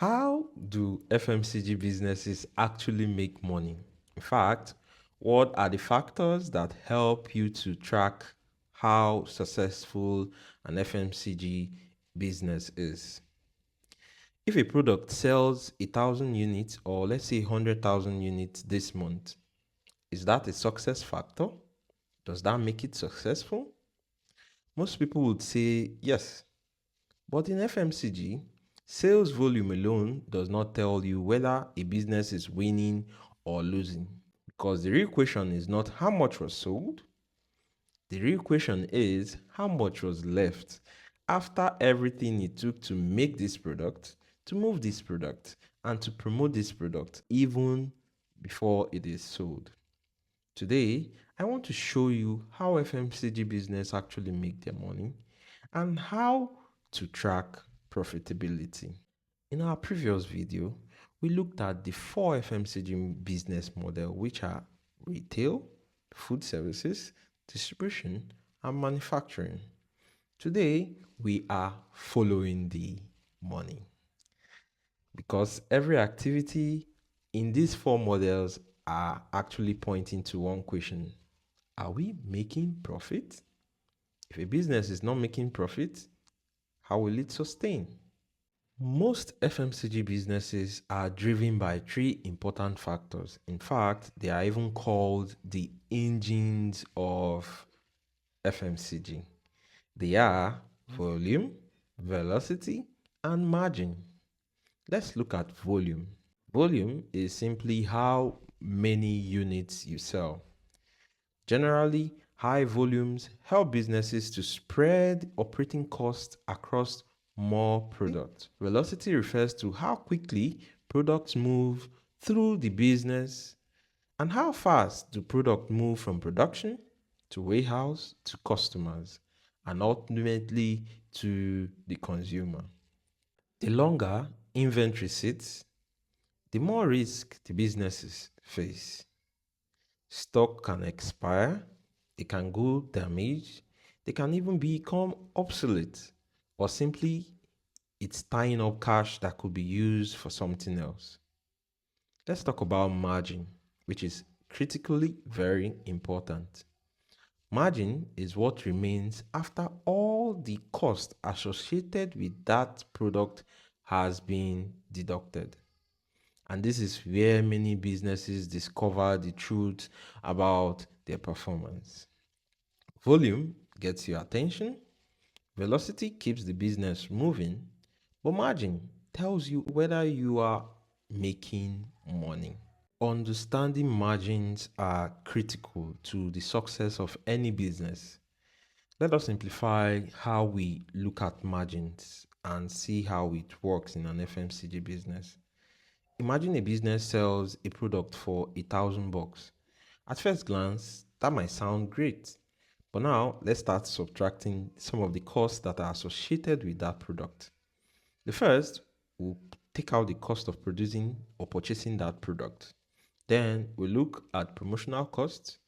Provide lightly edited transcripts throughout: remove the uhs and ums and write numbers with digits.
How do FMCG businesses actually make money? In fact, what are the factors that help you to track how successful an FMCG business is? If a product sells 1,000 units or let's say 100,000 units this month, is that a success factor? Does that make it successful? Most people would say yes. But in FMCG, sales volume alone does not tell you whether a business is winning or losing. Because the real question is not how much was sold, the real question is how much was left after everything it took to make this product, to move this product, and to promote this product even before it is sold. Today, I want to show you how FMCG business actually make their money and how to track profitability. In our previous video, we looked at the four FMCG business model, which are retail, food services, distribution, and manufacturing. Today, we are following the money because every activity in these four models are actually pointing to one question. Are we making profit? If a business is not making profit, how will it sustain? Most FMCG businesses are driven by three important factors. In fact, they are even called the engines of FMCG. They are volume, velocity, and margin. Let's look at volume. Volume is simply how many units you sell. Generally, high volumes help businesses to spread operating costs across more products. Velocity refers to how quickly products move through the business and how fast do products move from production to warehouse to customers and ultimately to the consumer. The longer inventory sits, the more risk the businesses face. Stock can expire, they can go damaged, they can even become obsolete, or simply it's tying up cash that could be used for something else. Let's talk about margin, which is critically very important. Margin is what remains after all the cost associated with that product has been deducted. And this is where many businesses discover the truth about their performance. Volume gets your attention, velocity keeps the business moving, but margin tells you whether you are making money. Understanding margins are critical to the success of any business. Let us simplify how we look at margins and see how it works in an FMCG business. Imagine a business sells a product for 1,000 bucks. At first glance, that might sound great. But now let's start subtracting some of the costs that are associated with that product. The first, we'll take out the cost of producing or purchasing that product. Then we look at promotional costs,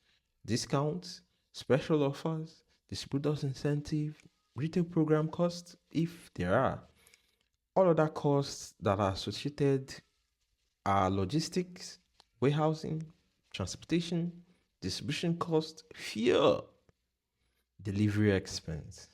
discounts, special offers, distributors incentive, retail program costs, if there are. All other costs that are associated are logistics, warehousing, transportation, distribution cost, fuel, delivery expense.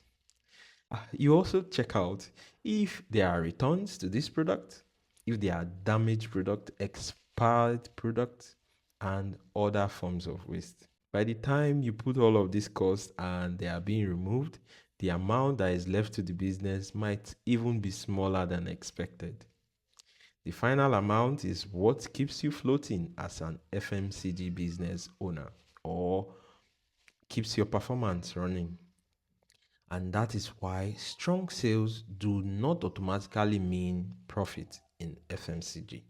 You also check out if there are returns to this product, if there are damaged product, expired product, and other forms of waste. By the time you put all of these costs and they are being removed, the amount that is left to the business might even be smaller than expected. The final amount is what keeps you floating as an FMCG business owner or keeps your performance running. And that is why strong sales do not automatically mean profit in FMCG.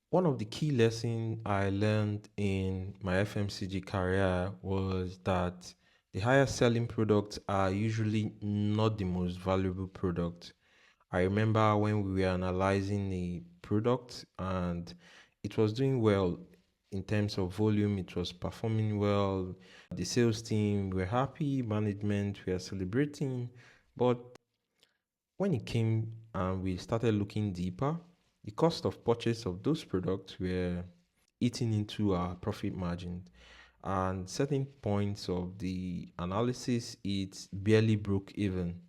One of the key lessons I learned in my FMCG career was that the higher selling products are usually not the most valuable products. I remember when we were analyzing a product and it was doing well in terms of volume, it was performing well. The sales team were happy, management were celebrating. But when it came and we started looking deeper, the cost of purchase of those products were eating into our profit margin. And certain points of the analysis, it barely broke even.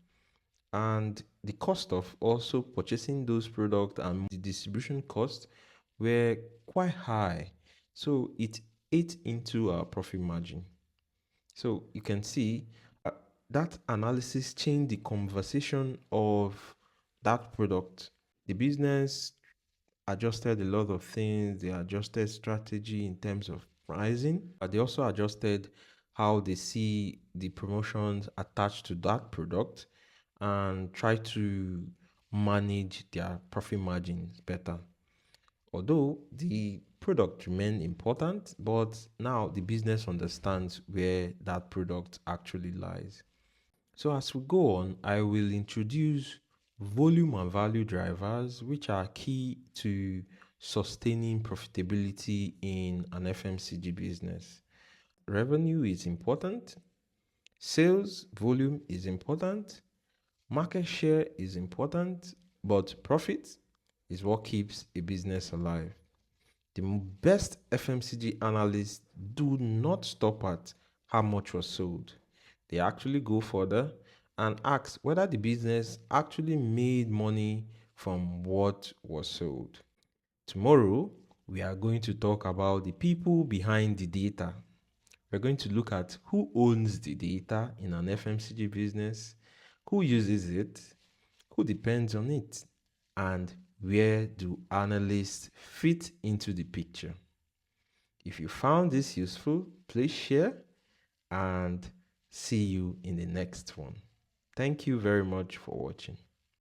And the cost of also purchasing those products and the distribution costs were quite high. So it ate into our profit margin. So you can see uh, that analysis changed the conversation of that product. The business adjusted a lot of things. They adjusted strategy in terms of pricing. They also adjusted how they see the promotions attached to that product and try to manage their profit margins better. Although the product remain important, but now the business understands where that product actually lies. So as we go on, I will introduce volume and value drivers, which are key to sustaining profitability in an FMCG business. Revenue is important, sales volume is important, market share is important, but profit is what keeps a business alive. The best FMCG analysts do not stop at how much was sold. They actually go further and ask whether the business actually made money from what was sold. Tomorrow, we are going to talk about the people behind the data. We're going to look at who owns the data in an FMCG business, who uses it, who depends on it, and where do analysts fit into the picture. If you found this useful, please share and see you in the next one. Thank you very much for watching.